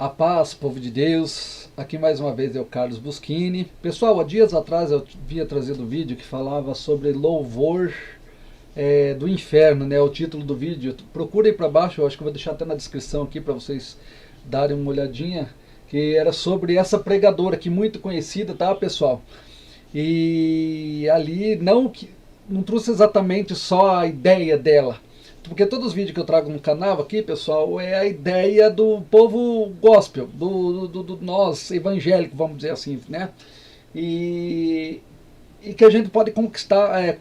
A paz, povo de Deus, aqui mais uma vez é o Carlos Buschini. Pessoal, há dias atrás eu havia trazido um vídeo que falava sobre louvor do inferno, né? O título do vídeo, procurem para baixo, eu acho que eu vou deixar até na descrição aqui para vocês darem uma olhadinha, que era sobre essa pregadora aqui muito conhecida, tá, pessoal? E ali não trouxe exatamente só a ideia dela, porque todos os vídeos que eu trago no canal aqui, pessoal, é a ideia do povo gospel, do nós evangélico, vamos dizer assim, né? E que a gente pode conquistar,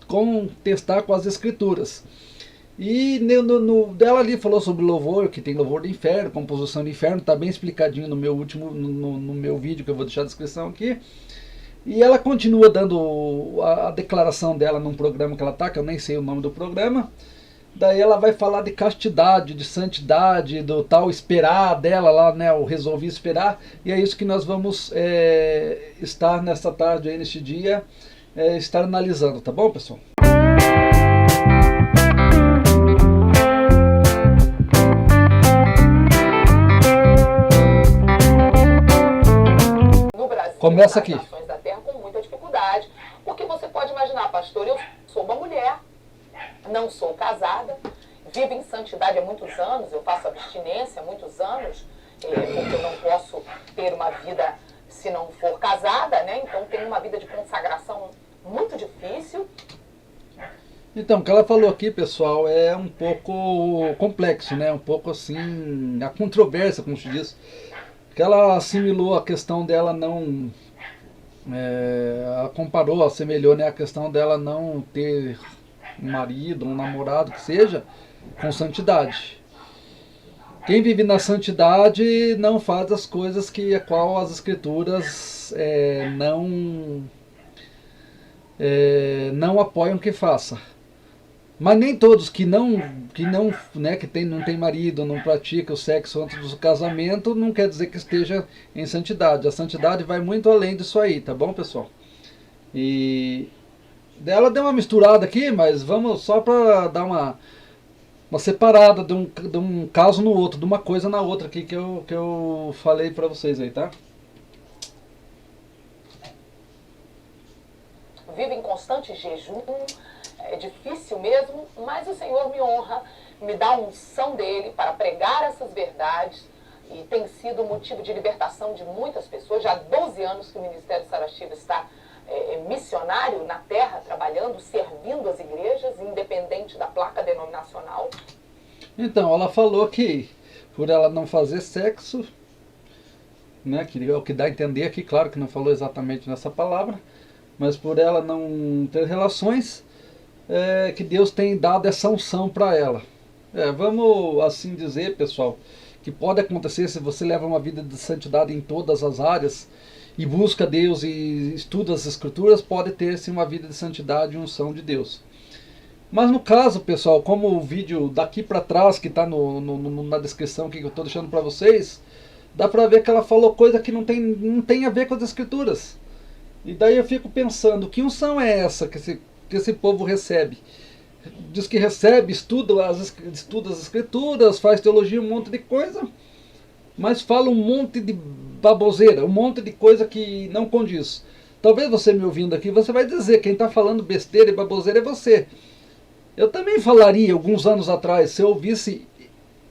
contestar com as escrituras. E dela ali falou sobre louvor, que tem louvor do inferno, composição do inferno, tá bem explicadinho no meu último, no meu vídeo, que eu vou deixar a descrição aqui. E ela continua dando a declaração dela num programa que ela tá, que eu nem sei o nome do programa. Daí ela vai falar de castidade, de santidade, do tal esperar dela lá, né? Eu resolvi esperar. E é isso que nós vamos estar nesta tarde, aí, neste dia, estar analisando, tá bom, pessoal? No Brasil, começa aqui. nas nações da terra, com muita dificuldade. Porque você pode imaginar, pastor, eu sou uma mulher, não sou casada, vivo em santidade há muitos anos, eu faço abstinência há muitos anos, porque eu não posso ter uma vida se não for casada, né? Então tenho uma vida de consagração muito difícil. Então, o que ela falou aqui, pessoal, é um pouco complexo, né? Um pouco assim, a controvérsia, como se diz. Que ela assimilou a questão dela não... ela comparou, assemelhou, né, a questão dela não ter um marido, um namorado, que seja, com santidade. Quem vive na santidade não faz as coisas que a qual as escrituras não apoiam que faça. Mas nem todos que não tem marido, não pratica o sexo antes do casamento, não quer dizer que esteja em santidade. A santidade vai muito além disso aí, tá bom, pessoal? E ela deu uma misturada aqui, mas vamos só para dar uma separada de um caso no outro, de uma coisa na outra aqui que eu falei para vocês aí, tá? Vivo em constante jejum, é difícil mesmo, mas o Senhor me honra, me dá a unção dele para pregar essas verdades e tem sido motivo de libertação de muitas pessoas. Já há 12 anos que o Ministério Sarastiva está missionário na terra, trabalhando, servindo as igrejas, independente da placa denominacional. Então, ela falou que por ela não fazer sexo, né, que é o que dá a entender aqui, claro que não falou exatamente nessa palavra, mas por ela não ter relações, que Deus tem dado essa unção para ela. Vamos assim dizer, pessoal, que pode acontecer se você leva uma vida de santidade em todas as áreas e busca Deus e estuda as escrituras, pode ter sim uma vida de santidade e unção de Deus. Mas no caso, pessoal, como o vídeo daqui para trás, que está na descrição que eu estou deixando para vocês, dá para ver que ela falou coisa que não tem a ver com as escrituras. E daí eu fico pensando, que unção é essa que esse povo recebe? Diz que recebe, estuda as escrituras, faz teologia, um monte de coisa, mas fala um monte de baboseira, um monte de coisa que não condiz. Talvez você me ouvindo aqui, você vai dizer, quem está falando besteira e baboseira é você. Eu também falaria alguns anos atrás, se eu ouvisse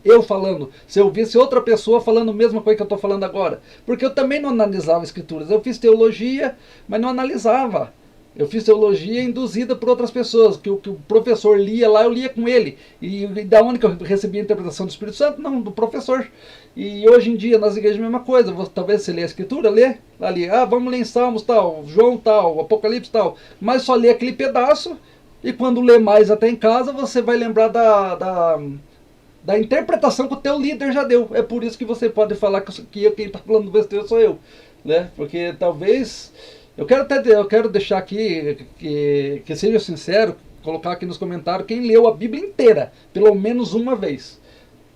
eu falando, se eu ouvisse outra pessoa falando a mesma coisa que eu estou falando agora. Porque eu também não analisava escrituras. Eu fiz teologia, mas não analisava. Eu fiz teologia induzida por outras pessoas, que o professor lia lá, eu lia com ele. E da onde que eu recebia a interpretação do Espírito Santo? Não, do professor. E hoje em dia, nas igrejas, a mesma coisa. Talvez você lê a escritura, lê, ali, vamos ler em Salmos tal, João tal, Apocalipse tal. Mas só lê aquele pedaço, e quando lê mais até em casa, você vai lembrar da interpretação que o teu líder já deu. É por isso que você pode falar que quem está falando besteira sou eu, né? Porque talvez... Eu quero deixar aqui, que seja sincero, colocar aqui nos comentários quem leu a Bíblia inteira, pelo menos uma vez.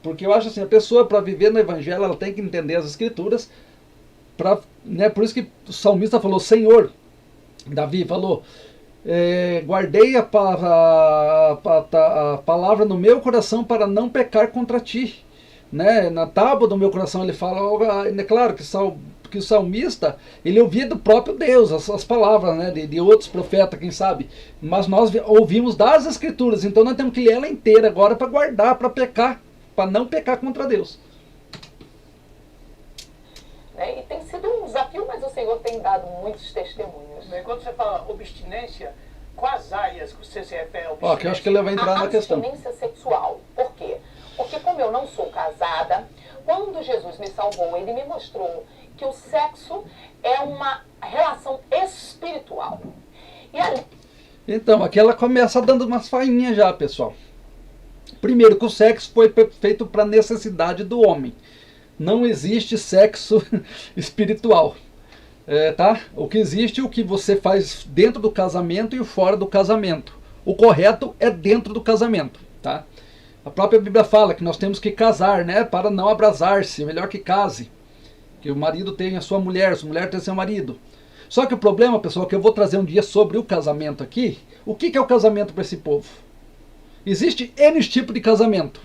Porque eu acho assim, a pessoa para viver no Evangelho, ela tem que entender as Escrituras, né? Por isso que o salmista falou, Senhor, Davi falou, guardei a palavra no meu coração para não pecar contra ti. né? Na tábua do meu coração ele fala, é claro que o salmista, ele ouvia do próprio Deus, as palavras, né, de outros profetas, quem sabe, mas nós ouvimos das Escrituras, então nós temos que ler ela inteira agora para guardar, para pecar, para não pecar contra Deus. E tem sido um desafio, mas o Senhor tem dado muitos testemunhos. Quando você fala abstinência, quais áreas que você se refere à abstinência? Ó, que eu acho que ele vai entrar na questão. Abstinência sexual. Por quê? Porque como eu não sou casada, quando Jesus me salvou, ele me mostrou que o sexo é uma relação espiritual. E ali... Então, aqui ela começa dando umas fainhas já, pessoal. Primeiro, que o sexo foi feito para necessidade do homem. Não existe sexo espiritual. Tá? O que existe é o que você faz dentro do casamento e fora do casamento. O correto é dentro do casamento. Tá? A própria Bíblia fala que nós temos que casar, né, para não abrasar-se. É melhor que case. Que o marido tenha sua mulher tenha seu marido. Só que o problema, pessoal, que eu vou trazer um dia sobre o casamento aqui. O que é o casamento para esse povo? Existe N tipo de casamento.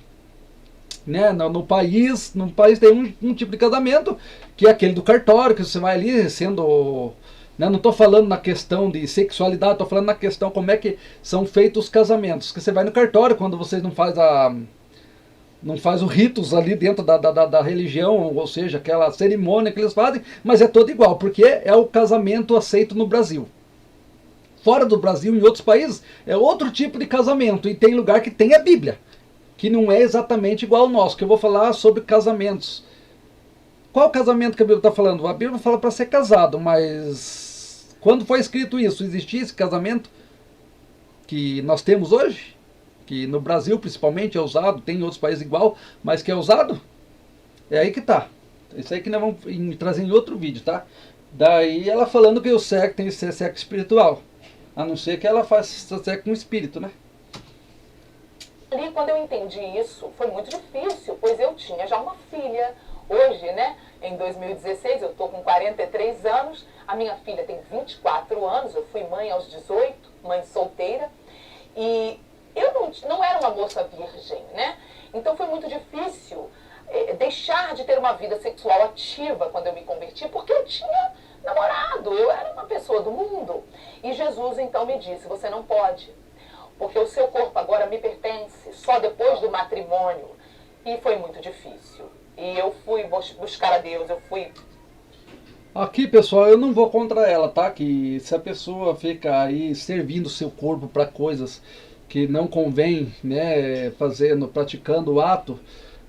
Né? No país tem um tipo de casamento, que é aquele do cartório, que você vai ali sendo... Né? Não estou falando na questão de sexualidade, estou falando na questão como é que são feitos os casamentos. Que você vai no cartório quando vocês não faz os ritos ali dentro da religião, ou seja, aquela cerimônia que eles fazem, mas é todo igual, porque é o casamento aceito no Brasil. Fora do Brasil, em outros países, é outro tipo de casamento, e tem lugar que tem a Bíblia, que não é exatamente igual ao nosso, que eu vou falar sobre casamentos. Qual casamento que a Bíblia está falando? A Bíblia fala para ser casado, mas quando foi escrito isso, existia esse casamento que nós temos hoje? Que no Brasil principalmente é usado, tem em outros países igual, mas que é usado? É aí que tá. Isso aí que nós vamos trazer em outro vídeo, tá? Daí ela falando que o sexo tem que ser sexo espiritual. A não ser que ela faça sexo com o espírito, né? Ali, quando eu entendi isso, foi muito difícil, pois eu tinha já uma filha. Hoje, né, em 2016, eu estou com 43 anos, a minha filha tem 24 anos, eu fui mãe aos 18, mãe solteira, e eu não era uma moça virgem, né? Então foi muito difícil deixar de ter uma vida sexual ativa quando eu me converti, porque eu tinha namorado, eu era uma pessoa do mundo. E Jesus então me disse, você não pode, porque o seu corpo agora me pertence, só depois do matrimônio. E foi muito difícil. E eu fui buscar a Deus, eu fui... Aqui, pessoal, eu não vou contra ela, tá? Que se a pessoa fica aí servindo o seu corpo para coisas que não convém, né, praticando o ato,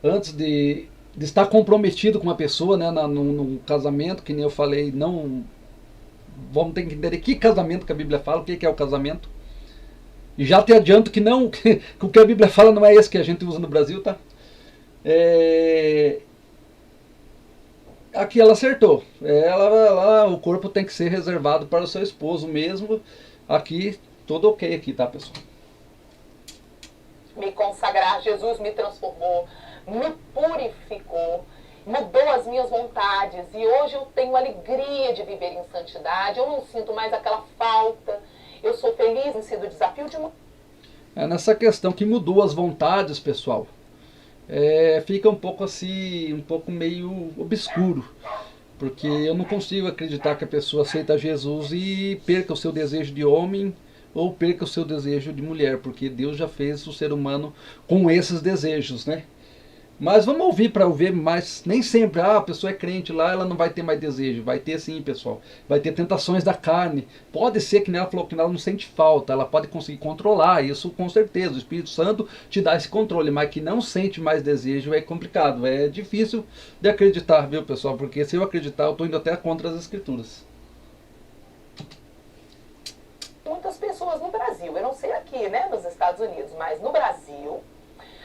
antes de estar comprometido com uma pessoa, né, num casamento, que nem eu falei, não... Vamos ter que entender que casamento que a Bíblia fala, o que é o casamento. E já te adianto que não, que o que a Bíblia fala não é esse que a gente usa no Brasil, tá? Aqui ela acertou. O corpo tem que ser reservado para o seu esposo mesmo. Aqui, tudo ok aqui, tá, pessoal? Me consagrar, Jesus me transformou, me purificou, mudou as minhas vontades. E hoje eu tenho alegria de viver em santidade. Eu não sinto mais aquela falta. Eu sou feliz em ser do desafio de uma... Nessa questão que mudou as vontades, pessoal. Fica um pouco assim, um pouco meio obscuro, porque eu não consigo acreditar que a pessoa aceita Jesus e perca o seu desejo de homem ou perca o seu desejo de mulher, porque Deus já fez o ser humano com esses desejos, né? Mas vamos ouvir para ver mais. Nem sempre a pessoa é crente lá, ela não vai ter mais desejo. Vai ter sim, pessoal. Vai ter tentações da carne. Pode ser que ela falou que ela não sente falta. Ela pode conseguir controlar isso com certeza. O Espírito Santo te dá esse controle. Mas que não sente mais desejo é complicado. É difícil de acreditar, viu, pessoal? Porque se eu acreditar, eu estou indo até contra as Escrituras. Muitas pessoas no Brasil, eu não sei aqui, né, nos Estados Unidos, mas no Brasil...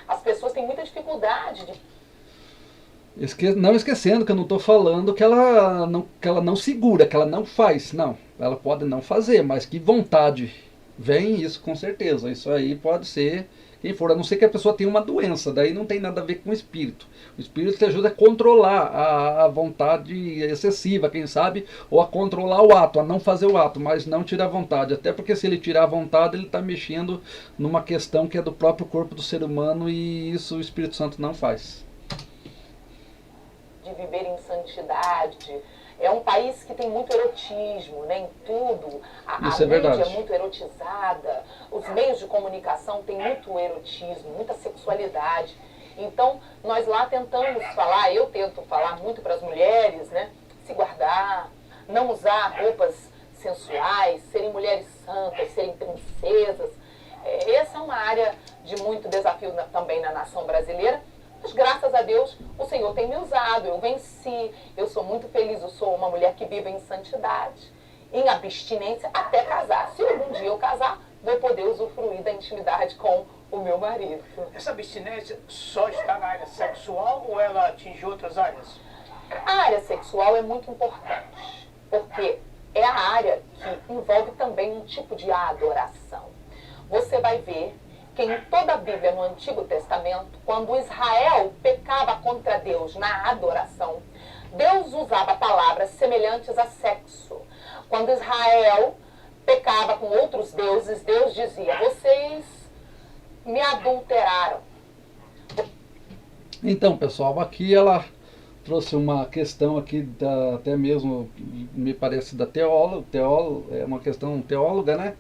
As pessoas têm muita dificuldade de... Não esquecendo que eu não estou falando que ela não segura, que ela não faz. Não, ela pode não fazer, mas que vontade vem, isso com certeza. Isso aí pode ser quem for, a não ser que a pessoa tenha uma doença, daí não tem nada a ver com o espírito. O espírito te ajuda a controlar a vontade excessiva, quem sabe, ou a controlar o ato, a não fazer o ato, mas não tirar a vontade. Até porque se ele tirar a vontade, ele está mexendo numa questão que é do próprio corpo do ser humano e isso o Espírito Santo não faz. de viver em santidade. É um país que tem muito erotismo, né, em tudo. A Isso é mídia verdade. é muito erotizada, os meios de comunicação têm muito erotismo, muita sexualidade. Então, nós lá tentamos falar, eu tento falar muito para as mulheres, né, se guardar, não usar roupas sensuais, serem mulheres santas, serem princesas. Essa é uma área de muito desafio também na nação brasileira. Mas graças a Deus o Senhor tem me usado, eu venci, eu sou muito feliz, eu sou uma mulher que vive em santidade, em abstinência até casar. Se algum dia eu casar, vou poder usufruir da intimidade com o meu marido. Essa abstinência só está na área sexual ou ela atinge outras áreas? A área sexual é muito importante, porque é a área que envolve também um tipo de adoração. Você vai ver que em toda a Bíblia, no Antigo Testamento, quando Israel pecava contra Deus na adoração, Deus usava palavras semelhantes a sexo. Quando Israel pecava com outros deuses, Deus dizia: vocês me adulteraram. Então, pessoal, aqui ela trouxe uma questão aqui, até mesmo, me parece, da teóloga, é uma questão teóloga, né?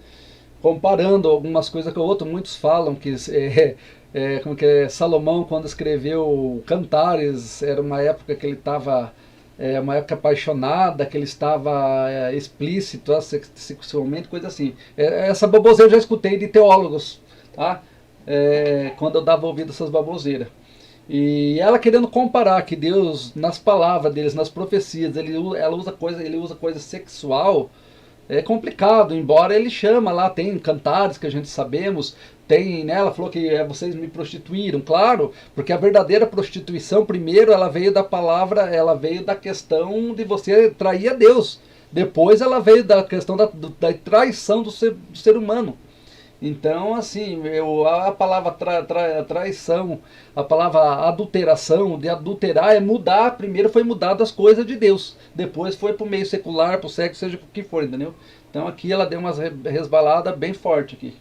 Comparando algumas coisas com o outro. Muitos falam que como que é, Salomão, quando escreveu Cantares, era uma época que ele estava, uma época apaixonada, que ele estava explícito sexualmente, coisa assim. Essa baboseira eu já escutei de teólogos, tá? Quando eu dava ouvido a essas baboseiras. E ela querendo comparar que Deus, nas palavras deles, nas profecias, ele usa coisa sexual. É complicado, embora ele chama lá, tem cantares que a gente sabemos, tem, né, ela falou que vocês me prostituíram, claro, porque a verdadeira prostituição, primeiro, ela veio da palavra, ela veio da questão de você trair a Deus, depois ela veio da questão da traição do ser humano. Então, assim, a palavra traição, a palavra adulteração, de adulterar é mudar. Primeiro foi mudar as coisas de Deus, depois foi para o meio secular, para o sexo, seja o que for, entendeu? Então aqui ela deu umas resbalada bem forte aqui.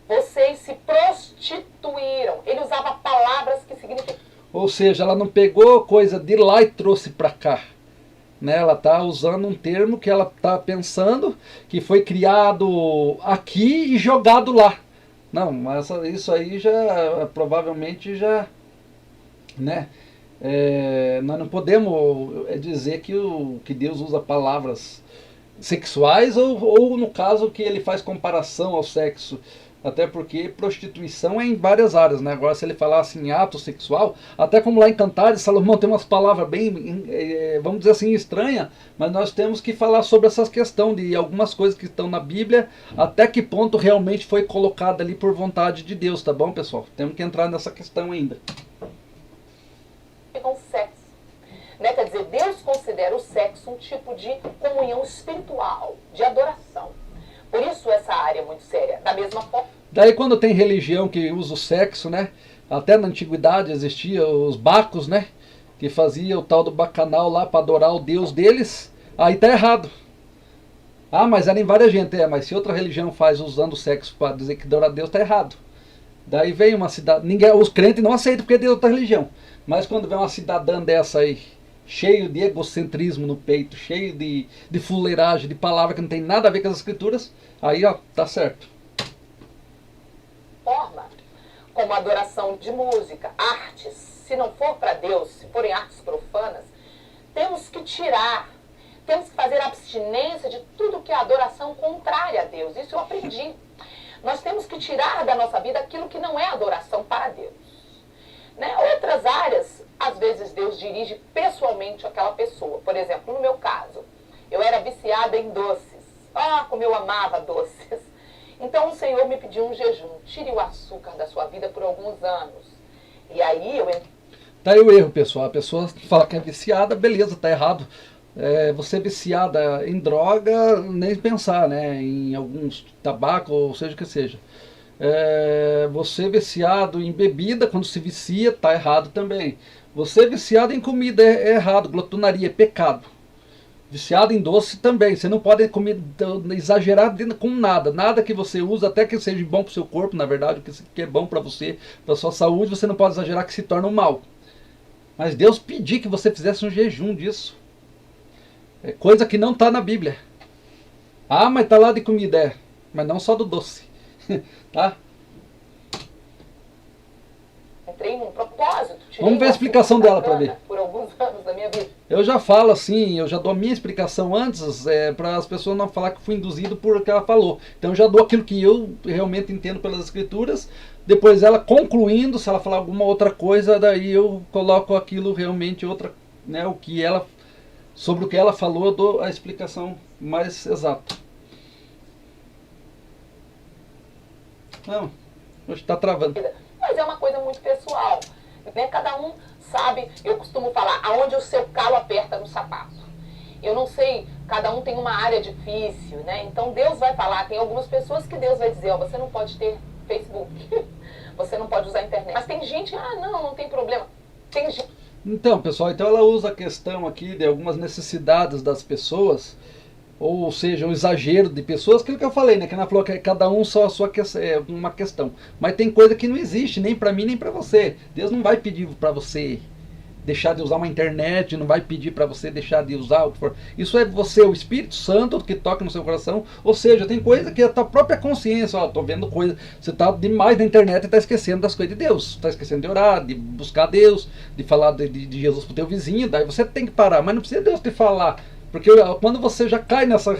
Vocês se prostituíram. Ele usava palavras que significam... Ou seja, ela não pegou coisa de lá e trouxe para cá. Né, ela está usando um termo que ela está pensando que foi criado aqui e jogado lá. Não, mas isso aí já provavelmente já, né? Nós não podemos dizer que Deus usa palavras sexuais ou no caso que ele faz comparação ao sexo. Até porque prostituição é em várias áreas, né? Agora, se ele falasse em ato sexual, até como lá em Cantares, Salomão tem umas palavras bem, vamos dizer assim, estranhas, mas nós temos que falar sobre essa questão de algumas coisas que estão na Bíblia, até que ponto realmente foi colocado ali por vontade de Deus, tá bom, pessoal? Temos que entrar nessa questão ainda. Com sexo. Né? Quer dizer, Deus considera o sexo um tipo de comunhão espiritual, de adoração. Por isso essa área é muito séria. Da mesma forma... Daí quando tem religião que usa o sexo, né? Até na antiguidade existia os bacos, né? Que fazia o tal do bacanal lá para adorar o Deus deles. Aí tá errado. Ah, mas era em várias gente. Mas se outra religião faz usando o sexo para dizer que adora a Deus, tá errado. Daí vem uma cidade... Os crentes não aceitam porque é de outra religião. Mas quando vem uma cidadã dessa aí, cheio de egocentrismo no peito, cheio de fuleiragem, de palavra que não tem nada a ver com as escrituras, aí ó, tá certo. Forma, como adoração de música, artes, se não for para Deus, se forem artes profanas, temos que tirar, temos que fazer abstinência de tudo que é adoração contrária a Deus. Isso eu aprendi. Nós temos que tirar da nossa vida aquilo que não é adoração para Deus. Né? Outras áreas, às vezes Deus dirige pessoalmente aquela pessoa. Por exemplo, no meu caso, eu era viciada em doces. Como eu amava doces. Então o Senhor me pediu um jejum. Tire o açúcar da sua vida por alguns anos. E aí eu... Tá aí o erro, pessoal. A pessoa fala que é viciada, beleza, tá errado. Você é viciada em droga, nem pensar, né? Em alguns tabaco, ou seja o que seja. Você é viciado em bebida, quando se vicia, tá errado também. Você é viciado em comida, é errado. Glutonaria é pecado. Viciado em doce também. Você não pode comer, exagerar com nada. Nada que você usa, até que seja bom para o seu corpo, na verdade, o que é bom para você, para sua saúde, você não pode exagerar que se torna um mal. Mas Deus pediu que você fizesse um jejum disso. É coisa que não está na Bíblia. Ah, mas está lá de comida, é. Mas não só do doce. Tá? Entrei num propósito. Vamos ver a explicação dela para ver. Por alguns anos da minha vida. Eu já falo assim, eu já dou a minha explicação antes, para as pessoas não falar que fui induzido por o que ela falou. Então eu já dou aquilo que eu realmente entendo pelas escrituras. Depois ela concluindo, se ela falar alguma outra coisa, daí eu coloco aquilo realmente outra, né, o que ela, sobre o que ela falou, eu dou a explicação mais exata. Não, hoje está travando. Mas é uma coisa muito pessoal, né? Cada um sabe, eu costumo falar, aonde o seu calo aperta no sapato. Eu não sei, cada um tem uma área difícil, né? Então Deus vai falar, tem algumas pessoas que Deus vai dizer, ó, você não pode ter Facebook, você não pode usar a internet. Mas tem gente, não tem problema. Tem gente... Então, pessoal, então ela usa a questão aqui de algumas necessidades das pessoas, ou seja, o exagero de pessoas, aquilo que eu falei, né? Que ela falou que cada um só a sua uma questão. Mas tem coisa que não existe, nem para mim, nem para você. Deus não vai pedir para você deixar de usar uma internet, não vai pedir para você deixar de usar o que for. Isso é você, o Espírito Santo, que toca no seu coração. Ou seja, tem coisa que é a tua própria consciência. Ó, tô vendo coisa, você tá demais na internet e tá esquecendo das coisas de Deus. Tá esquecendo de orar, de buscar Deus, de falar de Jesus pro teu vizinho. Daí você tem que parar, mas não precisa Deus te falar. Porque quando você já cai nessa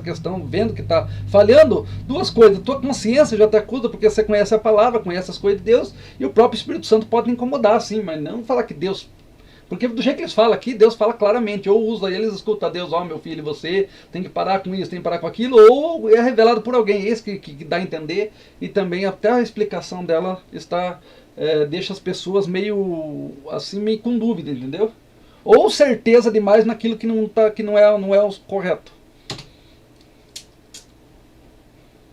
questão, vendo que está falhando, duas coisas. Tua consciência já te acusa porque você conhece a palavra, conhece as coisas de Deus, e o próprio Espírito Santo pode te incomodar, sim, mas não falar que Deus... Porque do jeito que eles falam aqui, Deus fala claramente, ou usa eles, escuta Deus, ó meu filho, você tem que parar com isso, tem que parar com aquilo, ou é revelado por alguém, esse que dá a entender, e também até a explicação dela está, deixa as pessoas meio assim, meio com dúvida, entendeu? Ou certeza demais naquilo que não é o correto.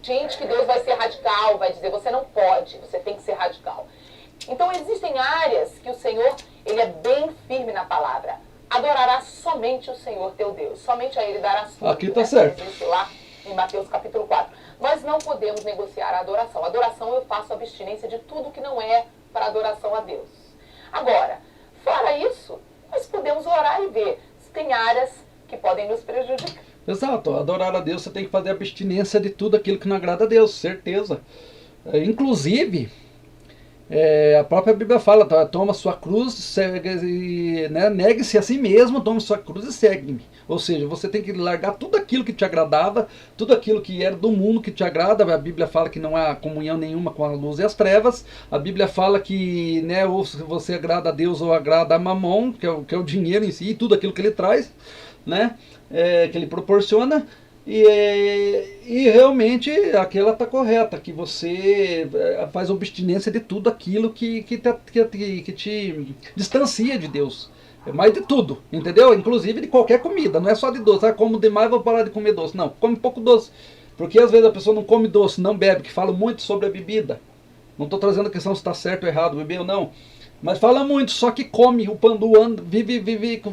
Gente, que Deus vai ser radical, vai dizer, você não pode, você tem que ser radical. Então existem áreas que o Senhor, ele é bem firme na palavra. Adorarás somente o Senhor teu Deus, somente a ele darás tudo. Aqui está certo. Isso lá em Mateus capítulo 4. Nós não podemos negociar a adoração. Adoração eu faço abstinência de tudo que não é para adoração a Deus. Agora, fora isso, nós podemos orar e ver se tem áreas que podem nos prejudicar. Exato, adorar a Deus você tem que fazer abstinência de tudo aquilo que não agrada a Deus, certeza. Inclusive, a própria Bíblia fala, toma sua cruz, né, negue-se a si mesmo, tome sua cruz e segue-me. Ou seja, você tem que largar tudo aquilo que te agradava, tudo aquilo que era do mundo que te agrada. A Bíblia fala que não há comunhão nenhuma com a luz e as trevas. A Bíblia fala que, né, ou você agrada a Deus ou agrada a Mamon, que é o dinheiro em si, e tudo aquilo que ele traz, né, que ele proporciona. E realmente aquela está correta, que você faz abstinência de tudo aquilo que te distancia de Deus. Mais de tudo, entendeu? Inclusive de qualquer comida, não é só de doce. Como demais, vou parar de comer doce. Não, come pouco doce. Porque às vezes a pessoa não come doce, não bebe, que fala muito sobre a bebida. Não estou trazendo a questão se está certo ou errado beber ou não. Mas fala muito, só que come, o pandu vive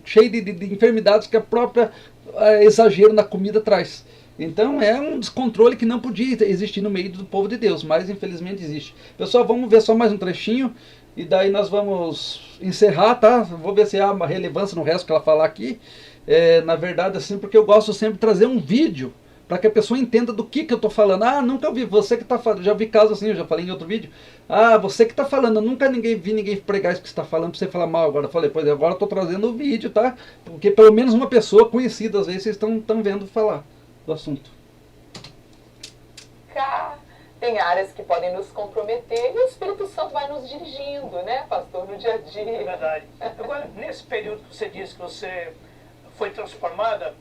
cheio de enfermidades que a própria exagero na comida traz. Então é um descontrole que não podia existir no meio do povo de Deus, mas infelizmente existe. Pessoal, vamos ver só mais um trechinho e daí nós vamos encerrar, tá? Vou ver se há uma relevância no resto que ela falar aqui. Na verdade, assim, porque eu gosto sempre de trazer um vídeo para que a pessoa entenda do que eu estou falando. Nunca vi, você que está falando, já vi casos assim, eu já falei em outro vídeo. Você que está falando, eu nunca vi ninguém pregar isso que você está falando para você falar mal agora. Eu falei, pois agora eu estou trazendo o vídeo, tá? Porque pelo menos uma pessoa conhecida, às vezes vocês estão vendo falar do assunto. Tem áreas que podem nos comprometer e o Espírito Santo vai nos dirigindo, né, pastor, no dia a dia. É verdade. Agora, nesse período que você disse que você foi transformada,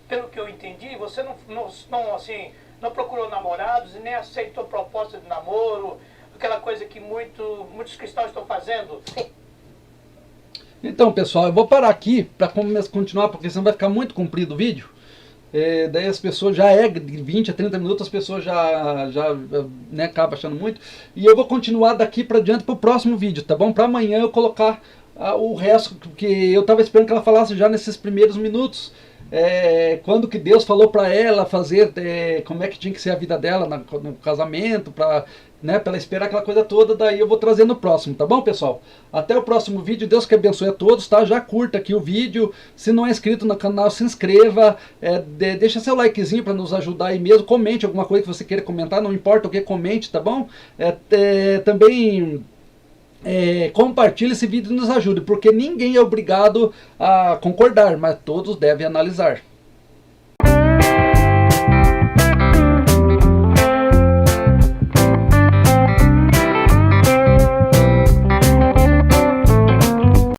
pelo que eu entendi, você não procurou namorados e nem aceitou proposta de namoro, aquela coisa que muitos cristãos estão fazendo. Sim. Então, pessoal, eu vou parar aqui para continuar, porque senão vai ficar muito comprido o vídeo. Daí as pessoas de 20 a 30 minutos, as pessoas já né, acabam achando muito. E eu vou continuar daqui para diante para o próximo vídeo, tá bom? Para amanhã eu colocar o resto, porque eu estava esperando que ela falasse já nesses primeiros minutos quando que Deus falou para ela fazer, como é que tinha que ser a vida dela no casamento, para ela esperar aquela coisa toda. Daí eu vou trazer no próximo, tá bom, pessoal? Até o próximo vídeo, Deus que abençoe a todos, tá? Já curta aqui o vídeo, se não é inscrito no canal, se inscreva, deixa seu likezinho para nos ajudar aí mesmo, comente alguma coisa que você queira comentar, não importa o que, comente, tá bom? Também compartilhe esse vídeo e nos ajude, porque ninguém é obrigado a concordar, mas todos devem analisar.